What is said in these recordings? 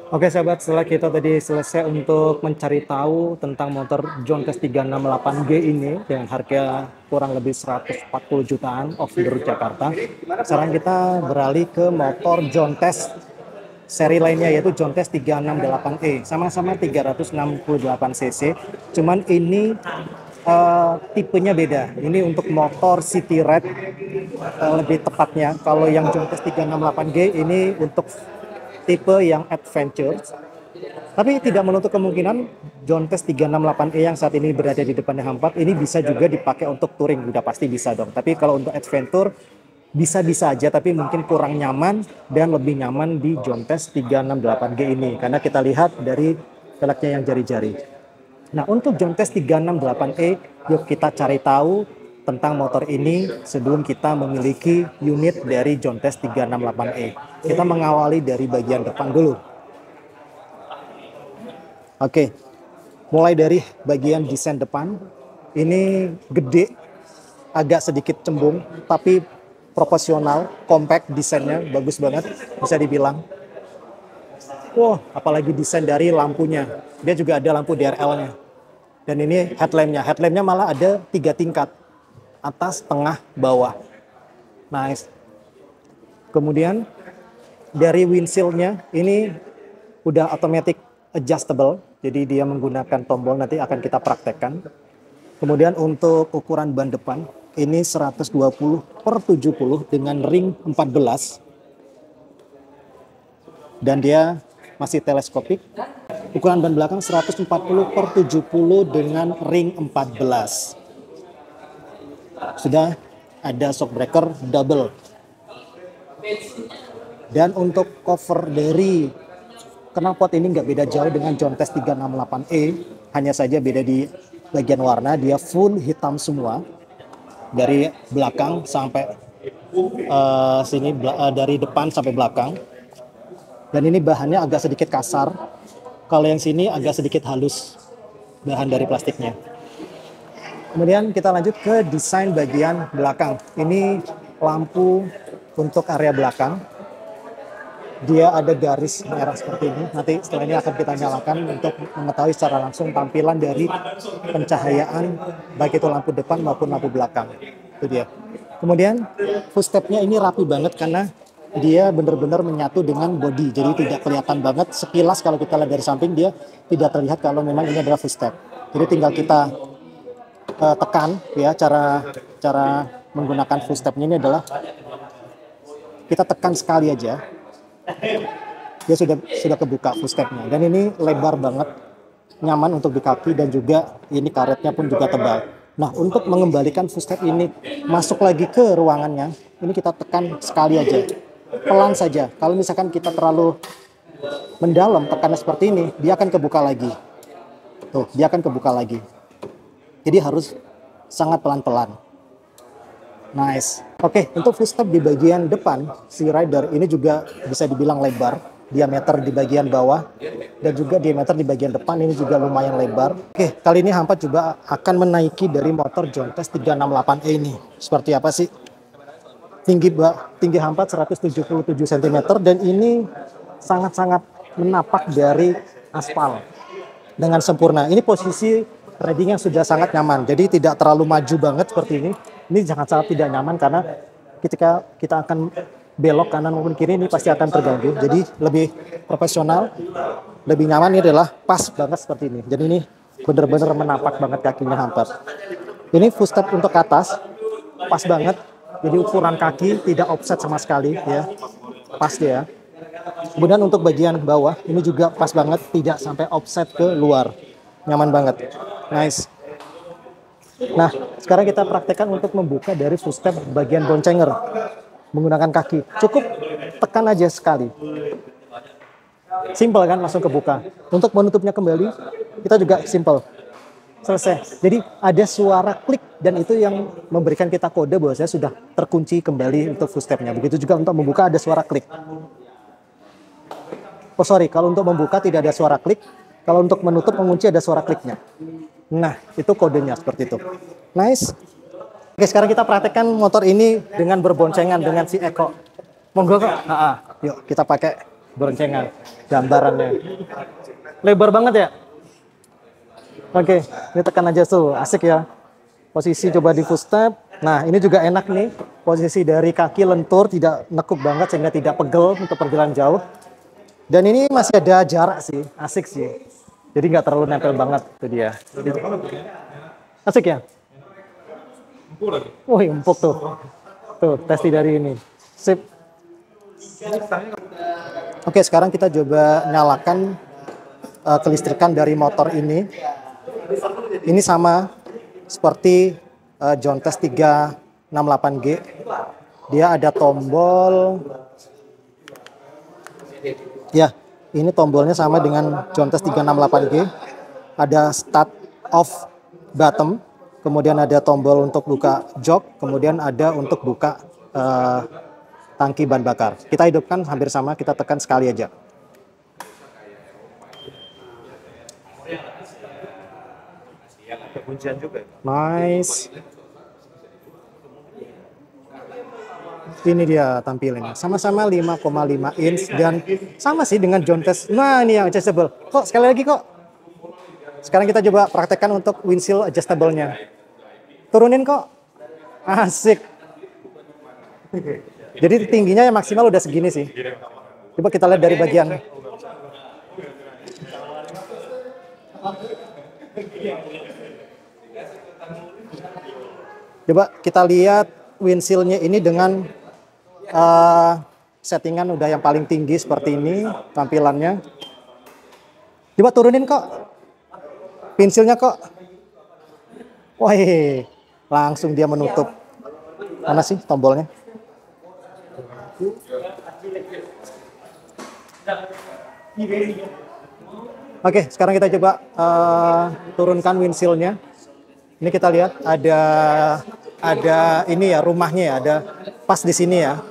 Oke sahabat, setelah kita tadi selesai untuk mencari tahu tentang motor John Test 368G ini dengan harga kurang lebih 140 jutaan off the road Jakarta. Sekarang kita beralih ke motor John Test seri lainnya yaitu John Test 368E. Sama-sama 368 cc, cuman ini tipenya beda. Ini untuk motor City Red lebih tepatnya. Kalau yang John Test 368G ini untuk tipe yang adventure, tapi tidak menutup kemungkinan John Test 368E yang saat ini berada di depannya H4 ini bisa juga dipakai untuk touring, udah pasti bisa dong. Tapi kalau untuk adventure bisa-bisa aja, tapi mungkin kurang nyaman dan lebih nyaman di John Test 368G ini karena kita lihat dari velgnya yang jari-jari. Nah, untuk John Test 368E, yuk kita cari tahu tentang motor ini sebelum kita memiliki unit dari John Test 368E. Kita mengawali dari bagian depan dulu. Oke, mulai dari bagian desain depan. Ini gede, agak sedikit cembung, tapi proporsional, compact, desainnya bagus banget, bisa dibilang. Wah, apalagi desain dari lampunya. Dia juga ada lampu DRL-nya. Dan ini headlampnya. Headlampnya malah ada 3 tingkat. Atas, tengah, bawah. Nice. Kemudian dari windshield-nya ini udah automatic adjustable. Jadi dia menggunakan tombol, nanti akan kita praktekkan. Kemudian untuk ukuran ban depan, ini 120/70 dengan ring 14. Dan dia masih teleskopik. Ukuran ban belakang 140/70 dengan ring 14. Sudah ada shock breaker double. Dan untuk cover dari knalpot ini nggak beda jauh dengan John Test 368E. Hanya saja beda di bagian warna. Dia full hitam semua. Dari belakang sampai sini, dari depan sampai belakang. Dan ini bahannya agak sedikit kasar. Kalau yang sini agak sedikit halus bahan dari plastiknya. Kemudian kita lanjut ke desain bagian belakang. Ini lampu untuk area belakang. Dia ada garis merah seperti ini. Nanti setelah ini akan kita nyalakan untuk mengetahui secara langsung tampilan dari pencahayaan baik itu lampu depan maupun lampu belakang. Itu dia. Kemudian footstep-nya ini rapi banget karena dia benar-benar menyatu dengan body, jadi tidak kelihatan banget. Sekilas kalau kita lihat dari samping dia tidak terlihat kalau memang ini adalah footstep. Jadi tinggal kita tekan ya, cara menggunakan footstep-nya ini adalah kita tekan sekali aja, dia sudah kebuka footstep-nya. Dan ini lebar banget, nyaman untuk di kaki, dan juga ini karetnya pun juga tebal. Nah, untuk mengembalikan footstep ini masuk lagi ke ruangannya, ini kita tekan sekali aja. Pelan saja. Kalau misalkan kita terlalu mendalam tekannya seperti ini, dia akan kebuka lagi. Tuh, dia akan kebuka lagi. Jadi harus sangat pelan-pelan. Nice. Oke, untuk footstep di bagian depan si rider ini juga bisa dibilang lebar. Diameter di bagian bawah dan juga diameter di bagian depan ini juga lumayan lebar. Oke, kali ini H4 juga akan menaiki dari motor John Test 368E ini. Seperti apa sih? Tinggi H4 177 cm dan ini sangat-sangat menapak dari aspal dengan sempurna. Ini posisi riding yang sudah sangat nyaman, jadi tidak terlalu maju banget seperti ini. Ini sangat tidak nyaman karena ketika kita akan belok kanan maupun kiri ini pasti akan terganggu. Jadi lebih profesional, lebih nyaman. Ini adalah pas banget seperti ini. Jadi ini benar-benar menapak banget kakinya H4. Ini footstep untuk ke atas pas banget. Jadi ukuran kaki tidak offset sama sekali ya, pas dia. Kemudian untuk bagian bawah ini juga pas banget, tidak sampai offset ke luar, nyaman banget, nice. Nah, sekarang kita praktekkan untuk membuka dari footstep bagian boncenger menggunakan kaki. Cukup tekan aja sekali, simple kan, langsung kebuka. Untuk menutupnya kembali kita juga simple. Selesai. Jadi ada suara klik dan itu yang memberikan kita kode bahwa saya sudah terkunci kembali untuk footstep-nya. Begitu juga untuk membuka ada suara klik. Oh sorry, kalau untuk membuka tidak ada suara klik. Kalau untuk menutup mengunci ada suara kliknya. Nah, itu kodenya seperti itu. Nice. Oke, sekarang kita praktekkan motor ini dengan berboncengan dengan si Eko. Monggo kok. Yuk kita pakai beroncengan gambarannya. Lebar banget ya. Oke, ini tekan aja tuh, asik ya. Posisi coba di full step. Nah, ini juga enak nih. Posisi dari kaki lentur, tidak nekuk banget sehingga tidak pegel untuk perjalanan jauh. Dan ini masih ada jarak sih, asik sih. Jadi nggak terlalu nempel banget, itu dia. Asik ya? Wih, empuk tuh. Tuh, testi dari ini. Sip. Oke, sekarang kita coba nyalakan kelistrikan dari motor ini. Ini sama seperti John Test 368G. Dia ada tombol. Ya, ini tombolnya sama dengan John Test 368G. Ada start off button, kemudian ada tombol untuk buka jok, kemudian ada untuk buka tangki bahan bakar. Kita hidupkan hampir sama, kita tekan sekali aja. Kuncian juga. Nice. Ini dia tampilannya. Sama-sama 5,5 inch dan sama sih dengan John Test. Nah, ini yang adjustable. Kok sekali lagi kok. Sekarang kita coba praktekkan untuk windshield adjustable-nya. Turunin kok. Asik. Jadi tingginya yang maksimal udah segini sih. Coba kita lihat dari bagian. Coba kita lihat windshield-nya ini dengan settingan udah yang paling tinggi seperti ini tampilannya. Coba turunin kok. Windshield-nya kok. Wah, langsung dia menutup. Mana sih tombolnya? Oke, sekarang kita coba turunkan windshield-nya. Ini kita lihat ada ini ya rumahnya ya, ada pas di sini ya.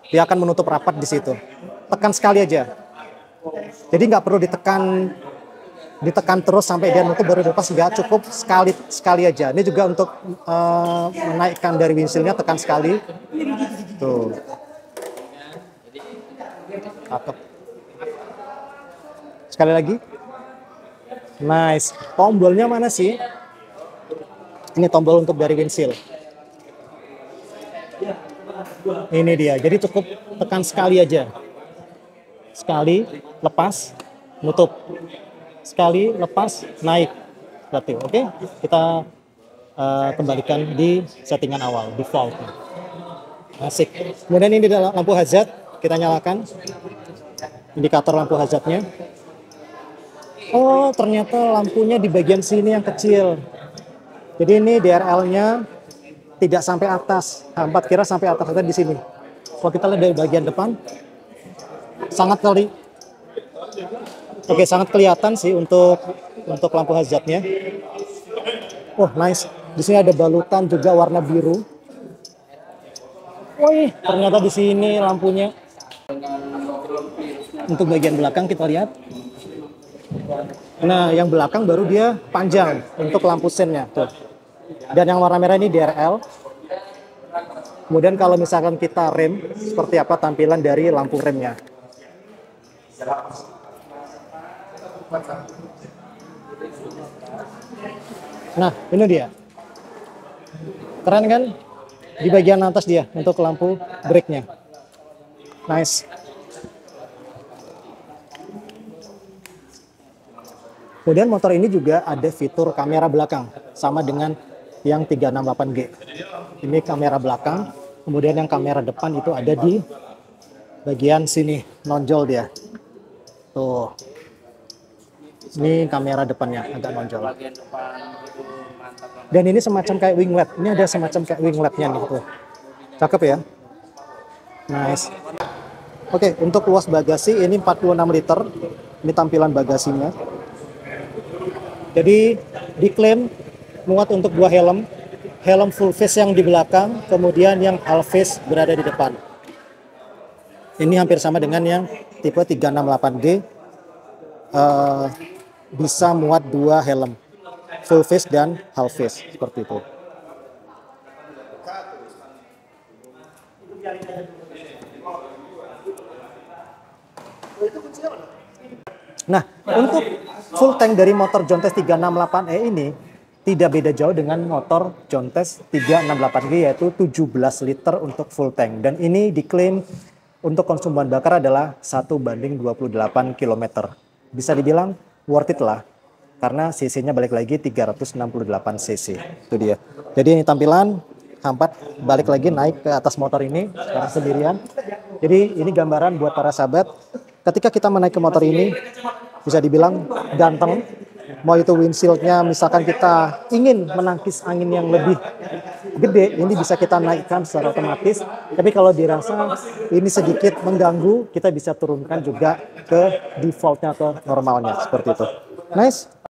Dia akan menutup rapat di situ. Tekan sekali aja. Jadi nggak perlu ditekan terus sampai dia nutup baru lepas, nggak, cukup sekali aja. Ini juga untuk menaikkan dari windshieldnya, tekan sekali. Tuh. Cakep. Sekali lagi. Nice. Tombolnya mana sih? Ini tombol untuk dari windshield. Ini dia. Jadi cukup tekan sekali aja. Sekali, lepas, nutup. Sekali, lepas, naik. Berarti, oke? Kita kembalikan di settingan awal, default. Asik. Kemudian ini adalah lampu hazard. Kita nyalakan. Indikator lampu hazardnya. Oh, ternyata lampunya di bagian sini yang kecil. Jadi ini DRL-nya tidak sampai atas. Empat kira sampai atas ada di sini. Kalau kita lihat dari bagian depan, sangat sangat kelihatan sih untuk lampu hazardnya. Oh, nice. Di sini ada balutan juga warna biru. Wih, ternyata di sini lampunya. Untuk bagian belakang kita lihat. Nah, yang belakang baru dia panjang untuk lampu sennya tuh. Dan yang warna merah ini DRL. Kemudian kalau misalkan kita rem, seperti apa tampilan dari lampu remnya. Nah, ini dia. Keren kan? Di bagian atas dia untuk lampu brake-nya. Nice. Kemudian motor ini juga ada fitur kamera belakang, sama dengan yang 368G. Ini kamera belakang, kemudian yang kamera depan itu ada di bagian sini, nonjol dia. Tuh. Ini kamera depannya agak nonjol. Dan ini semacam kayak winglet. Ini ada semacam kayak wingletnya nih tuh. Cakep ya. Nice. Oke, untuk luas bagasi ini 46 liter. Ini tampilan bagasinya. Jadi diklaim muat untuk 2 helm. Helm full face yang di belakang, kemudian yang half face berada di depan. Ini hampir sama dengan yang tipe 368G. Bisa muat 2 helm. Full face dan half face, seperti itu. Nah, untuk full tank dari motor Jontes 368E ini tidak beda jauh dengan motor Jontes 368G, yaitu 17 liter untuk full tank. Dan ini diklaim untuk konsum bahan bakar adalah 1:28 km. Bisa dibilang worth it lah, karena cc-nya balik lagi 368 cc. Itu dia. Jadi ini tampilan Hampat balik lagi naik ke atas motor ini sekarang sendirian. Jadi ini gambaran buat para sahabat, ketika kita menaik ke motor ini bisa dibilang ganteng. Mau itu windshieldnya misalkan kita ingin menangkis angin yang lebih gede, ini bisa kita naikkan secara otomatis. Tapi kalau dirasa ini sedikit mengganggu, kita bisa turunkan juga ke defaultnya atau normalnya seperti itu. Nice.